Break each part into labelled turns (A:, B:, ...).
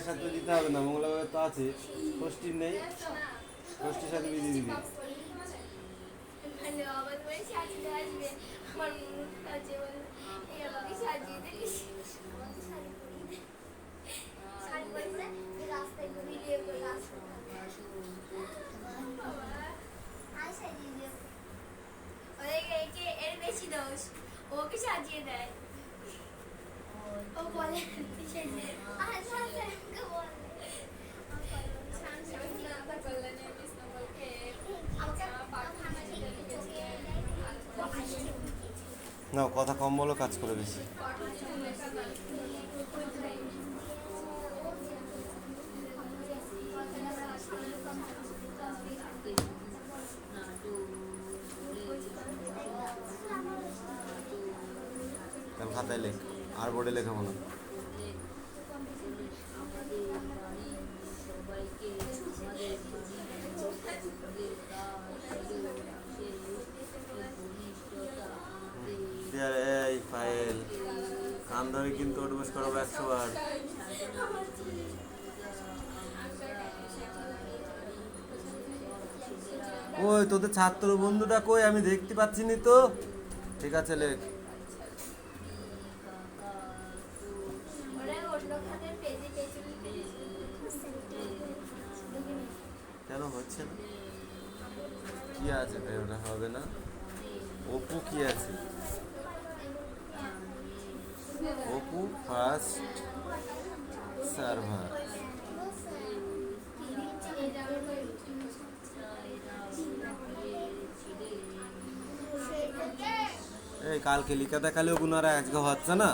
A: একসাথে দিতে হবে না, মঙ্গলবার তো আছে, ষষ্ঠীর নেই, ষষ্ঠীর সাথে বিয়ে দিবি।
B: ওকে সাজিয়ে দেয়, ও বলে
A: না, কথা কম বলো, কাজ করে বেশি। কাল খাতায় লেখ, আর বোর্ডে লেখাবো না। এই ফাইল কান ধরে কিন্তু ওটবস করাবো 100 বার। ওই তোদের ছাত্র বন্ধুটা কই, আমি দেখতে পাচ্ছি নি তো। ঠিক আছে লেখ। কেন হচ্ছে না? কি আছে ভাই, ওটা হবে না। অপু কি আছে? Apu first server. এই কালকে লিখা দেখালেও গুনারা আজকে হচ্ছে না।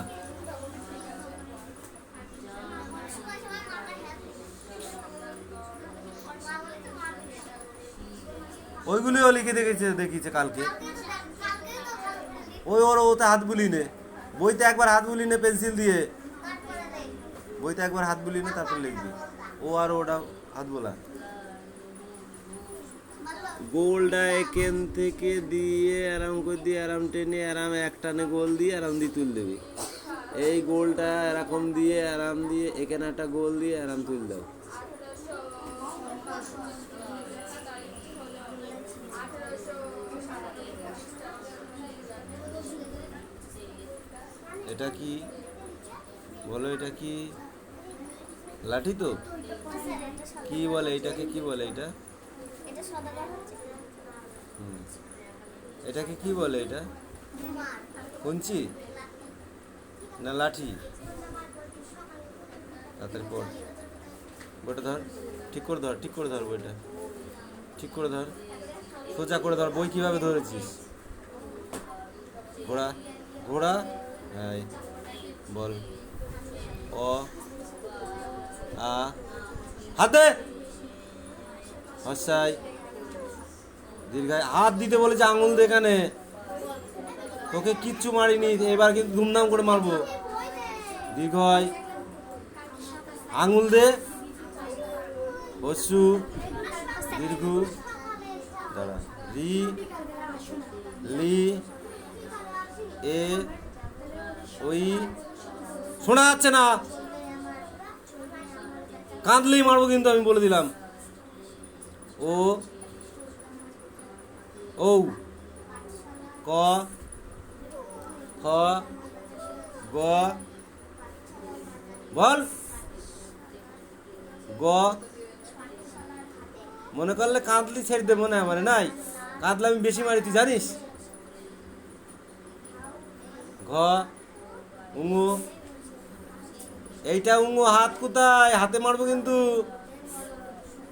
A: ওইগুলিও লিখে দেখিছে কালকে। ওই ওতে হাত বুলি নে, বইতে একবার হাত বুলি নে পেন্সিল দিয়ে, বইতে একবার হাত বুলি নে, তারপর লিখবি। ও আর ওটা হাত বলা। গোলটা এখান থেকে দিয়ে আরাম করে দিয়ে আরাম টেনে আরাম এক টানে গোল দিয়ে আরাম দিয়ে তুল দেবি। এই গোলটা এরকম দিয়ে আরাম দিয়ে এখানে একটা গোল দিয়ে আরাম তুল দাও। এটা কি বলো, এটা কি লাঠি? তো কি বলে এটাকে, কি বলে এটা? এটাকে কি বলে? এটা কঞ্চি না লাঠি? তাড়াতাড়ি পড়, বইটা ধর, ঠিক করে ধর, ঠিক করে ধর, বইটা ঠিক করে ধর, সোজা করে ধর। বই কিভাবে ধরেছিস? ঘোড়া, ঘোড়া। হ্যাঁ বল। অ আ হাতে হসাই দীর্ঘায় হাত দিতে বলেছে, আঙুল দে। এখানে তোকে কিচ্ছু মারিনি, এবার কিন্তু ধুমধাম করে মারবো। দীর্ঘয় আঙুল দে, হস্যু দীর্ঘ, দাঁড়া, রি লি এ ওই, শোনা যাচ্ছে না, কাঁদলেই মারবো কিন্তু, আমি বলে দিলাম। ও ও ক খ গ বল, গ মনে করলে কাঁদলি ছেড়ে দে, মনে হয় নাই, কাঁদলে আমি বেশি মারি, তুই জানিস। ঘ উঙু, এইটা উঙু, হাত কোথায়? হাতে মারবো কিন্তু।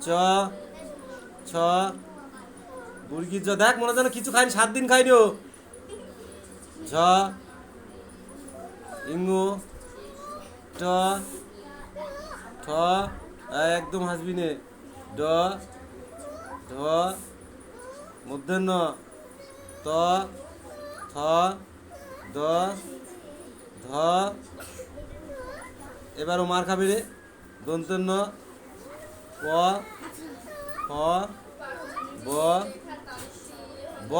A: চ ছ বুড়কি জ, দেখ মনে যেন কিছু খাইনি, 7 দিন খাইনি ও। ঝ ইঙু, ট ঠ, একদম হাসবি নে, ড ঢ মূর্ধন্য, ত থ দ ধ, এবার ও মার খাবে রে। দন্তন্য, প ফ ব ব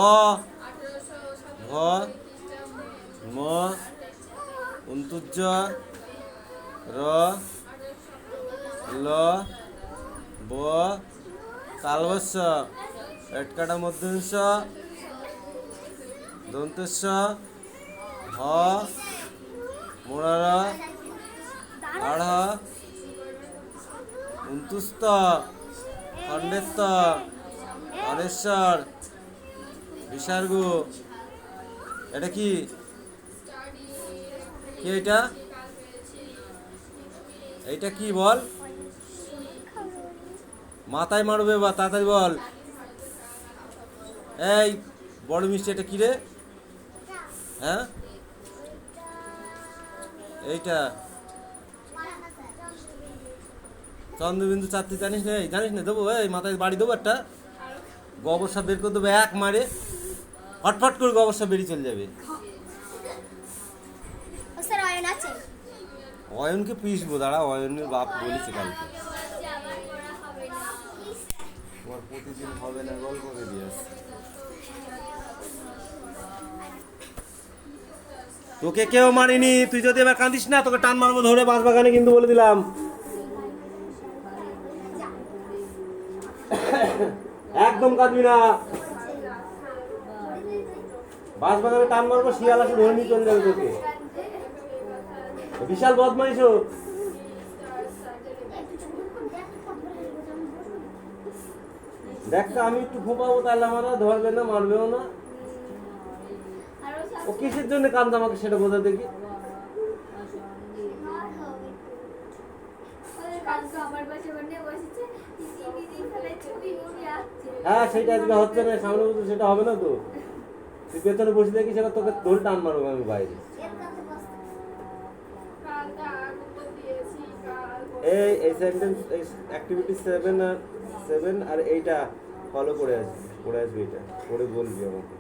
A: ভ ম অন্তুজ র ল ব তালবস্য এটকাটা মধ্যস্য দন্তস্য হ মোড়ার আড় উন্তুস্ত খণ্ডেত্ব অনেশ্বর বিসর্গ। এটা কি কি এটা? এইটা কি বল? মাথায় মারবে বা তাড়াতাড়ি বল। এই বড় মিষ্টি, এটা কি রে? হ্যাঁ এইটা চন্দ্রবিন্দু চারটি জানিস না? জানিস না? দেবো, এই মাথায় বাড়ি দেবো একটা, গোবর সব বের করে দেবো এক মারে, ফটফট করে গোবর সব বেরিয়ে চলে যাবে। অয়নকে পিসবো, দাঁড়া, অয়নের বাপ বলেছে কালকে। তোমার প্রতিদিন হবে না, গল্প করে দিয়ে আসছে। তোকে কেউ মারিনি, তুই যদি এবার কাঁদিস না তোকে টান মারবো ধরে বাঁশবাগানে, কিন্তু বলে দিলাম। একদম কাঁদবি না, বাঁশবাগানে টান মারবো, শিয়াল আসে ধরে নিয়ে চলে যাবে তোকে। বিশাল বদমাইশ ও। দেখ তো, আমি একটু ফোপাবো তাহলে আমার ধরবে না, মারবেও না। ও কিসের জন্য কাঁদছে আমাকে সেটা বোঝা দেখি। হ্যাঁ সেটা আজকে হচ্ছে না, সামনে বছর সেটা হবে না তো। তুই পেছনে বসে দেখি, সেটা তোকে ধরে টান মারবো আমি বাইরে। এই সেন্টেন্স, এই অ্যাক্টিভিটি 7 আর এইটা ফলো করে আসবি, এটা করে বলবি আমাকে।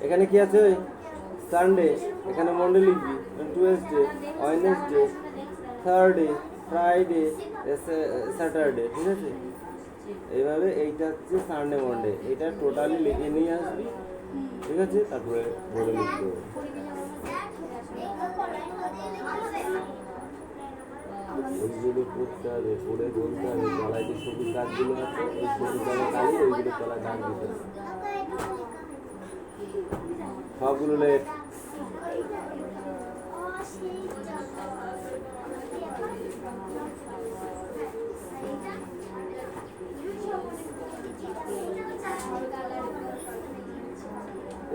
A: এখানে কি আছে? সানডে, এখানে মন্ডে লিখবি, Tuesday, Wednesday, Thursday, Friday, Saturday, ঠিক আছে? এইভাবে এইটা হচ্ছে সানডে মন্ডে, এটা টোটালি লিখে নিয়ে আসবি, ঠিক আছে? তারপরে বলে লিখতে হবে। ওইগুলো করতে হবে, পড়ে বলতে হবে, তলায় যে সবুজ দাগগুলো আছে ওই সবুজ দাগের কালি ওইগুলো তলায় দাগ দিতে হবে। সবগুলো লেখ।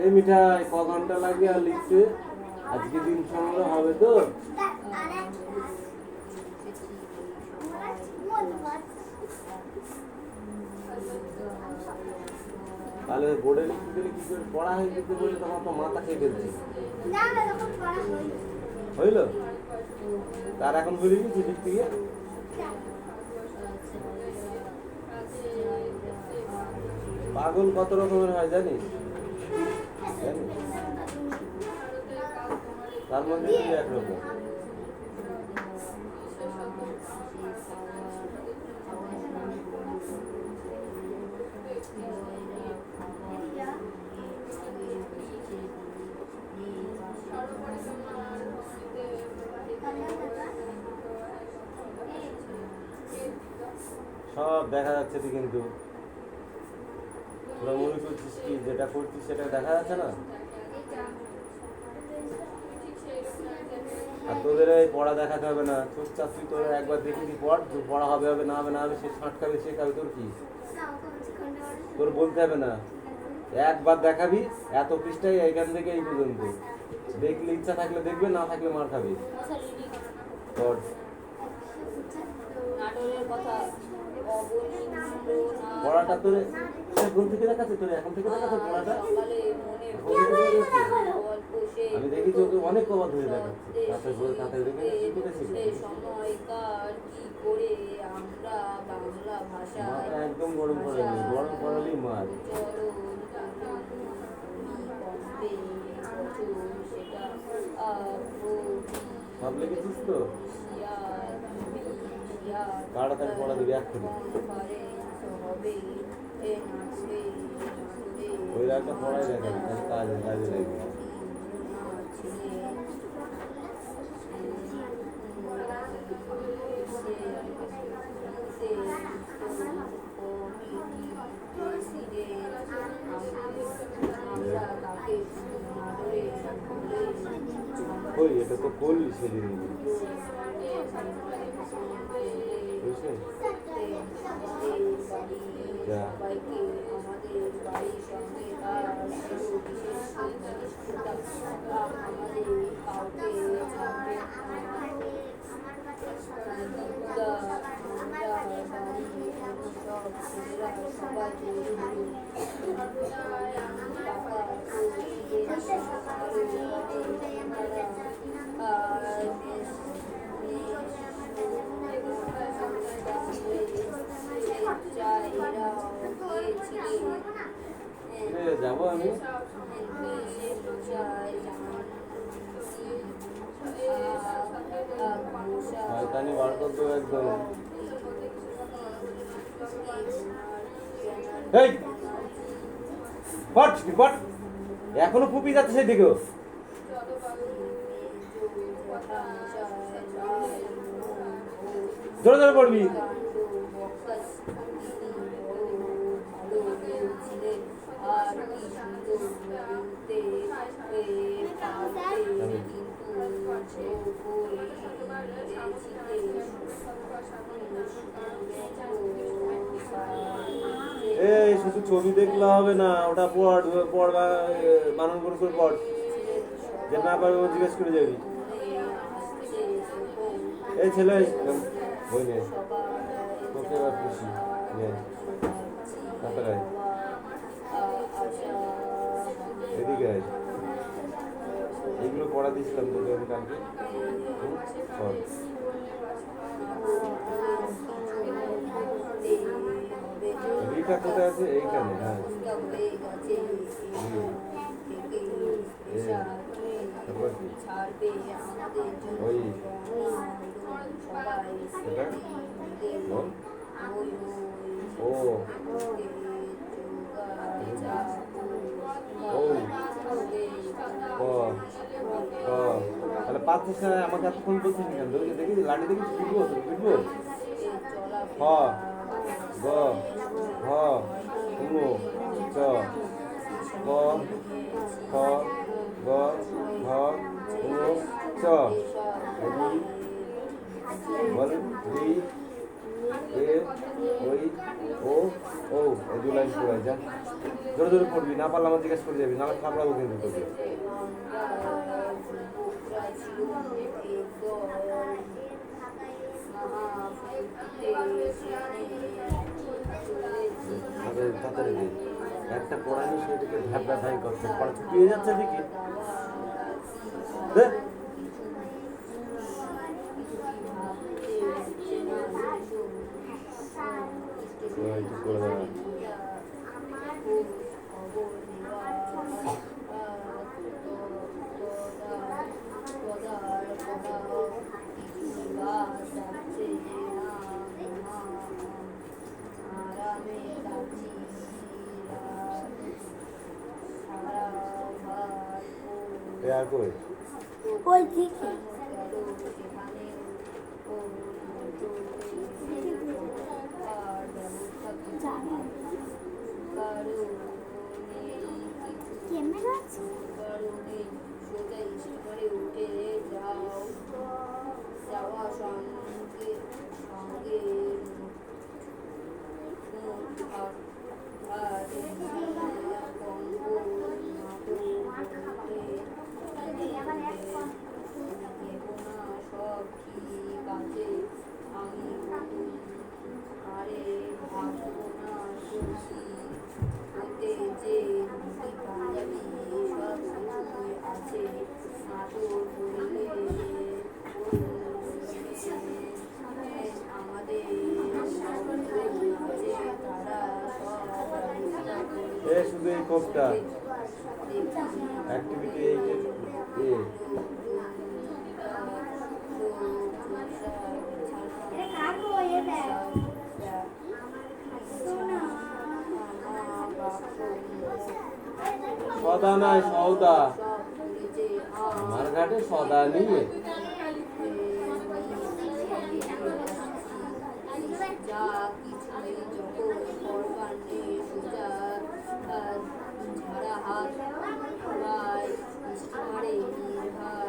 A: এই মিঠাই ক ঘন্টা লাগবে আর লিখতে? আজকে দিন সময় হবে তো? তাহলে বোর্ডে লিখতে গেলে কি করে পড়া হয়ে যেতে বলে তোমার তো মাথা খেয়ে ফেলছে। হইল? তার এখন বলে দিচ্ছি দিক থেকে। পাগল কত রকমের হয় জানিস? তার মধ্যে একরকম। সব দেখা যাচ্ছে তুই, কিন্তু তোরা মনে করছিস কি যেটা করছিস সেটা দেখা যাচ্ছে না? আর তোদের এই পড়া দেখাতে হবে না, চুপচাপ তুই তোরা একবার দেখিবি পড়, পড়া হবে হবে না হবে না হবে, সে শাঁট খাবে সে খাবে, তোর কি? তোর বলতে হবে না, একবার দেখাবি এত পৃষ্ঠায় এইখান থেকে এই পর্যন্ত, দেখলে ইচ্ছা থাকলে দেখবে, না থাকলে মার খাবি। পড়াটা তোর এখন থেকে দেখাচ্ছে, তোর এখন থেকে দেখাচ্ছে পড়াটা। আমি দেখেছি ওকে অনেক কবার ধরে দেখাচ্ছে, কাঁথায় দেখে একদম গরম করেনি, গরম করালেই মার। সব লিখেছিস তো? তাড়াতাড়ি পড়া দিবি এক্ষুনি। ওই রাগটা পড়াই দেখা কাজে কাজে লাগবে। ওই এটা তো করলি সেদিন বুঝলি? যা যাবো আমি। শয়তানি বার করতো একদম। এই পট পট এখনো ফুপি যাচ্ছে সেদিকেও। জোরে জোরে পড়বি। এই শুধু ছবি দেখলে হবে না, ওটা পড়বা বানান করে পড়। যে না পারবে ও জিজ্ঞেস করে যাবি। এই ছেলে বই নে তোকে এবার খুশি তাড়াতাড়ি এদিকে আয়। এগুলো পড়া দিয়েছিলাম তোকে আমি কালকে। রিটা কোথায় আছে? এইখানে। হ্যাঁ ওই ও তাহলে পাচ্ছিস না আমাকে এতক্ষণ বলছিস কেন? দেখি লাঠি দেখি পিটবো পিটবো। হ গ ঘ ঙ চ ক খ গ ঘ ঙ চ বল রি এ ওই ও ও এই দু লাইন পড়ে যা। জোরে জোরে পড়বি, না পারলে আমার জিজ্ঞেস করে যাবি, নাহলে খাবড়াবো কিন্তু তোকে। তাড়াতাড়ি দিই একটা পড়ানি সেদিকে ঢাবড়া ধাই করছে, পড়া চুপিয়ে যাচ্ছে দেখি।
B: ওই দিকে ক্যামেরা আছে। শুধু এই কোপটা
A: অ্যাক্টিভিটি এইটের এ সদা নাই সৌদা আমার ঘাটে সদা নিয়ে
C: যা কিছুই যখন করবার নেই সোজা ঝাড়া হাত প্রায় মারে নির্ভার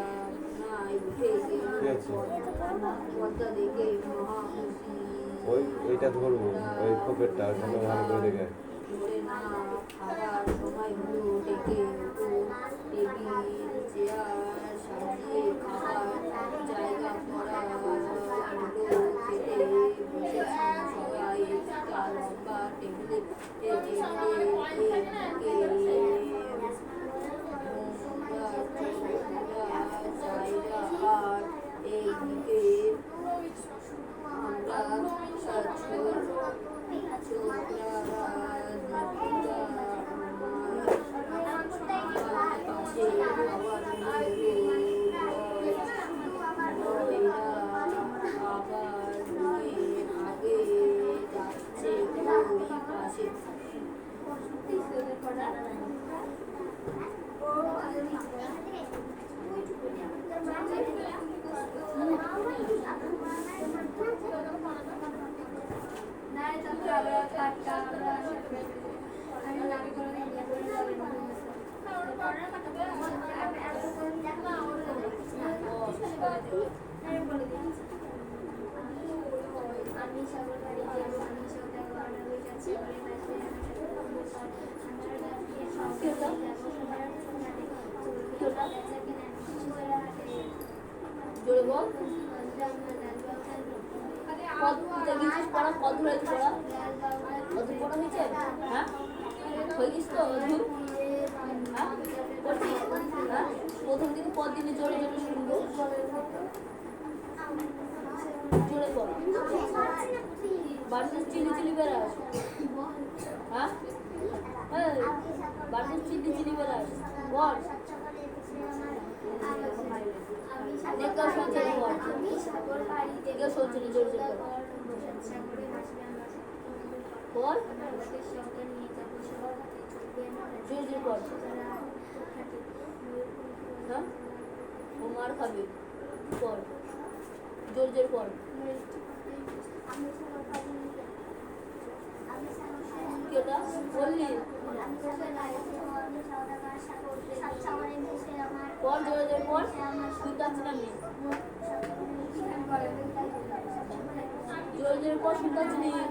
C: নাই উঠে
A: ঠিক আছে
C: পদ্মা দেখে মহাখুশি
A: ওই এইটা ধরবো ওই খোপেরটা ওইখানে ভালো করে দেখে
C: ধরে না খাবার সময় হলো ডেকে টেবিল চেয়ার সাজিয়ে খাবার জায়গা করা হলো খেতে বসেছি সবাই একটা লম্বা টেবিলে জায়গা আর এইদিকে আমরা জোরে বল কত গেছিস পড়া কত হয়েছে পড়া কত পড়া হয়েছে হ্যাঁ হয়ে গেছিস তো অধু হ্যাঁ করছিস হ্যাঁ প্রথম দিন পর দিনে জোরে জোরে শুনবো জোরে বল বাড়িতে চিলি চিলি বেড়াস হ্যাঁ বাড়িতে চিলি চিলি বেড়াস বল দেখো শুনছে বল দেখো শুনছে জোরে জোরে বল জোরে জোরে বল হ্যাঁ ও মার খাবে বল জোরে জোরে বল কেটা বললি বল জোরে জোরে বল শুনতে পাচ্ছি না আমি জোরে জোরে বল শুনতে পাচ্ছি না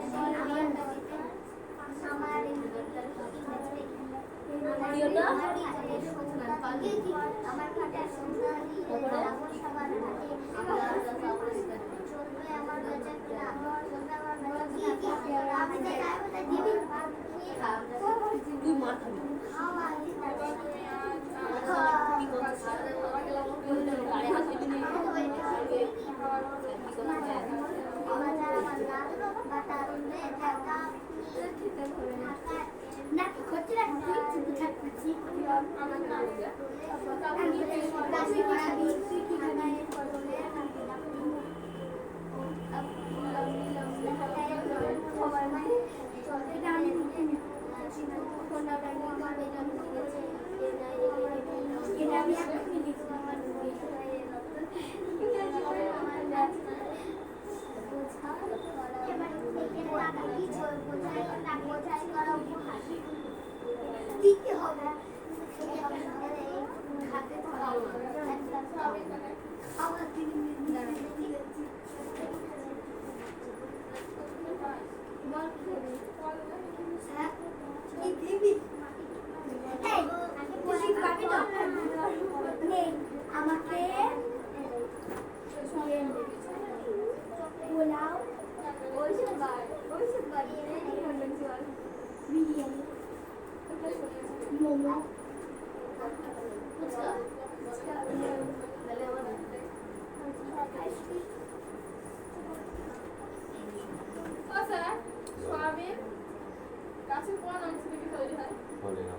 C: তুই মার খাবি
A: বলে না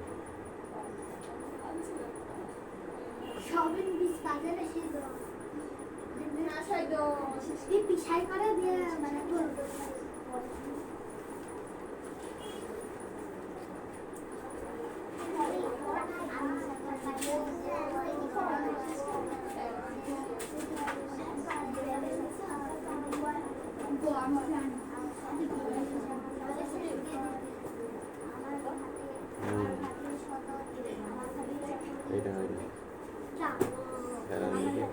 B: সবিন বিশ বাজারে ছিল এই পিছাই করে দিয়ে মানে করবো
A: এইটা হয় না এরম দিয়ে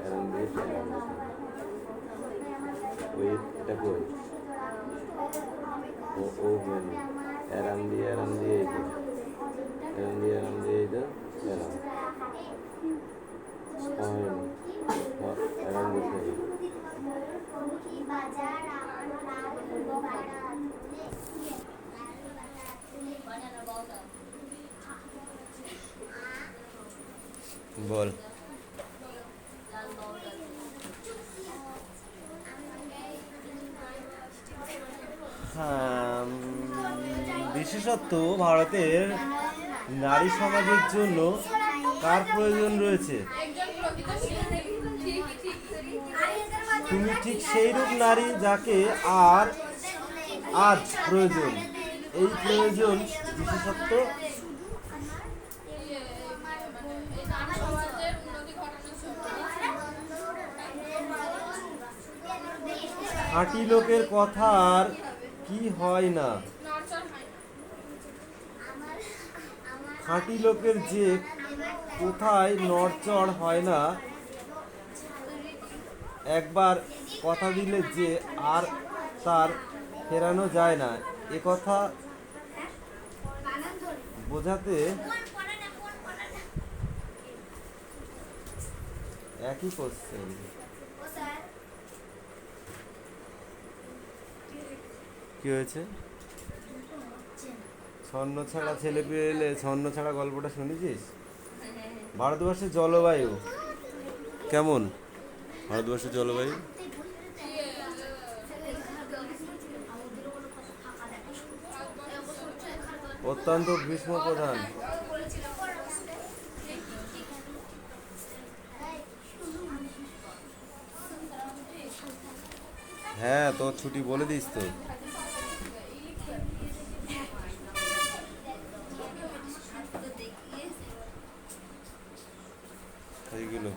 A: ওই এটা কই ও মানে এরম দিয়ে এইটা এইটা এরম হয় না এরম দিয়ে বল বিশেষত ভারতের নারী সমাজের জন্য কার প্রয়োজন রয়েছে? তুমি ঠিক সেইরূপ নারী যাকে আজ প্রয়োজন। এই প্রয়োজন বিশেষত্ব খাঁটি লোকের কথার কি হয় না? খাঁটি লোকের যে কোথায় নড়চড় হয় না, একবার কথা দিলে যে আর তার ফেরানো যায় না, এ কথা বোঝাতে একই কোশ্চেন। কি হয়েছে? ছন্ন ছাড়া ছেলে পেয়ে এলে ছন্ন ছাড়া গল্পটা শুনেছিস? ভারতবর্ষের জলবায়ু কেমন? ভারতবর্ষের জলবায়ু অত্যন্ত গ্রীষ্ম প্রধান। হ্যাঁ, তোর ছুটি বলে দিস তো। এইগুলো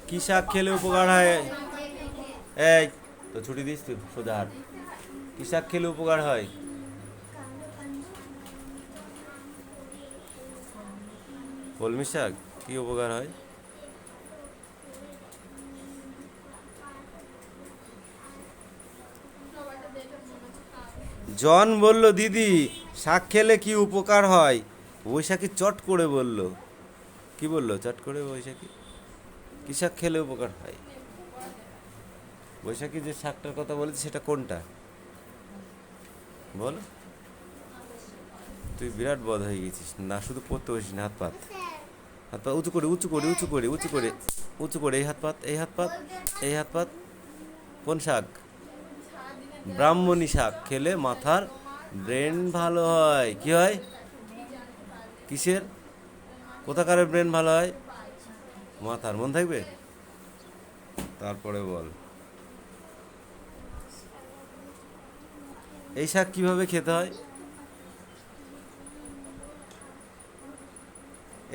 A: কি শাক খেলে উপকার হয়? এই তো ছুটি দিস তুই, সোজা হাট। কি শাক খেলে উপকার হয়? কলমি শাক কি উপকার হয়? জন বলল, দিদি শাক খেলে কি উপকার হয়? বৈশাখী চট করে বলল। কি বললো চট করে বৈশাখী? কি শাক খেলে উপকার হয়? বৈশাখী যে শাকটার কথা বলেছে সেটা কোনটা বল? তুই বিরাট বদ হয়ে গেছিস না, শুধু পড়তে বসিস না। হাত পাত উঁচু করে এই হাত পাত। কোন শাক? ব্রাহ্মণী শাক খেলে মাথার ব্রেন ভালো হয়। কি হয়? কিসের? কোথাকার ব্রেন ভালো হয়? মাথার। মন থাকবে? তারপরে বল, এই শাক কিভাবে খেতে হয়?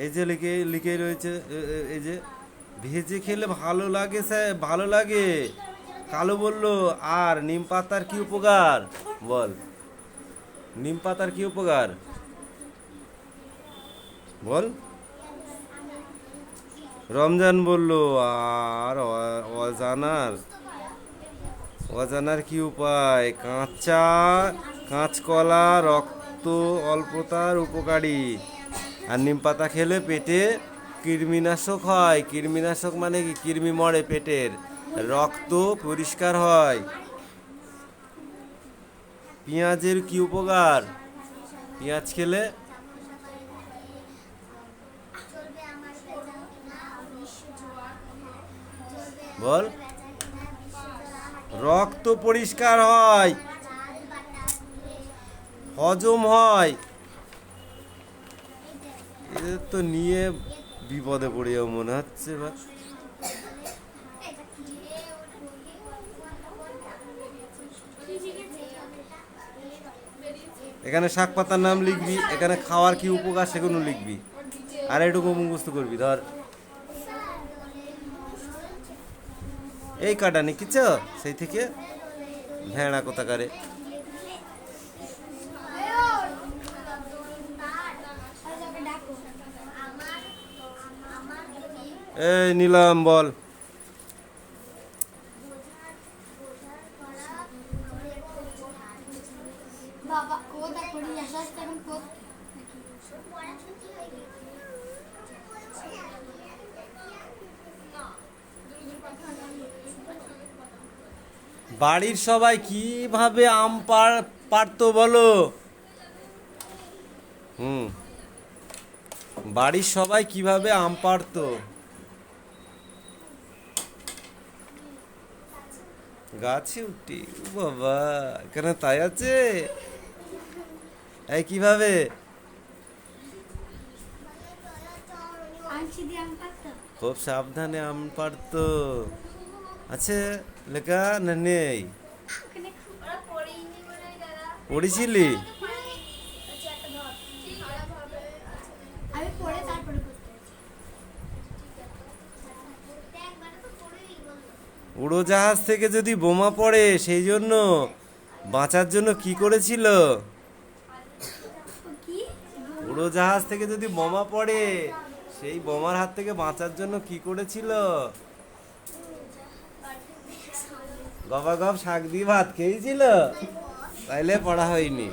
A: এই যে লিখে রয়েছে, এই যে ভেজে খেলে ভালো লাগে স্যার, ভালো লাগে। কালো বলল, আর নিম পাতার কি উপকার? বল, নিম পাতার কি উপকার বল। রমজান বলল, আর অজানার কি উপায়? কাঁচকলা রক্ত অল্পতার উপকারী। আর নিম পাতা খেলে পেটে কৃমিনাশক হয়। কৃমিনাশক মানে কি? কৃমি মরে পেটের, রক্ত পরিষ্কার হয়। পেঁয়াজের কি উপকার? পেঁয়াজ খেলে বল। রক্ত পরিষ্কার হয়, হজম হয়। এদের তো নিয়ে বিপদে পড়ে যাবো মনে হচ্ছে এবার। এখানে শাক পাতার নাম লিখবি, এখানে খাওয়ার কি উপকার সেগুলো লিখবি, আর এটুকু মুখস্থ করবি। ধর এই কাটা নিকিছ সেই থেকে ভেড়া কোথাকারে। এই নিলাম, বল।
B: বাবা কোথা করি আসাস তখন কোথ
A: বাড়ির সবাই কিভাবে আম পারতো বলো? বাড়ির সবাই কিভাবে আম পারতো? গাছে উঠি। ও বাবা, এখানে তাই আছে। এই কিভাবে?
B: আনছি দিয়ে আম পারতো।
A: খুব সাবধানে আম পারতো। আছে লেখা না নেই? পড়েছিলি?
B: আমি পড়ে তারপরে করতে।
A: উড়োজাহাজ থেকে যদি বোমা পড়ে সেই জন্য বাঁচার জন্য কি করেছিল?
B: কি
A: উড়োজাহাজ থেকে যদি বোমা পড়ে সেই বোমার হাত থেকে বাঁচার জন্য কি করেছিল? গবা গব শাক দিয়ে ভাত খেয়েছিল। তাইলে পড়া হয়নি।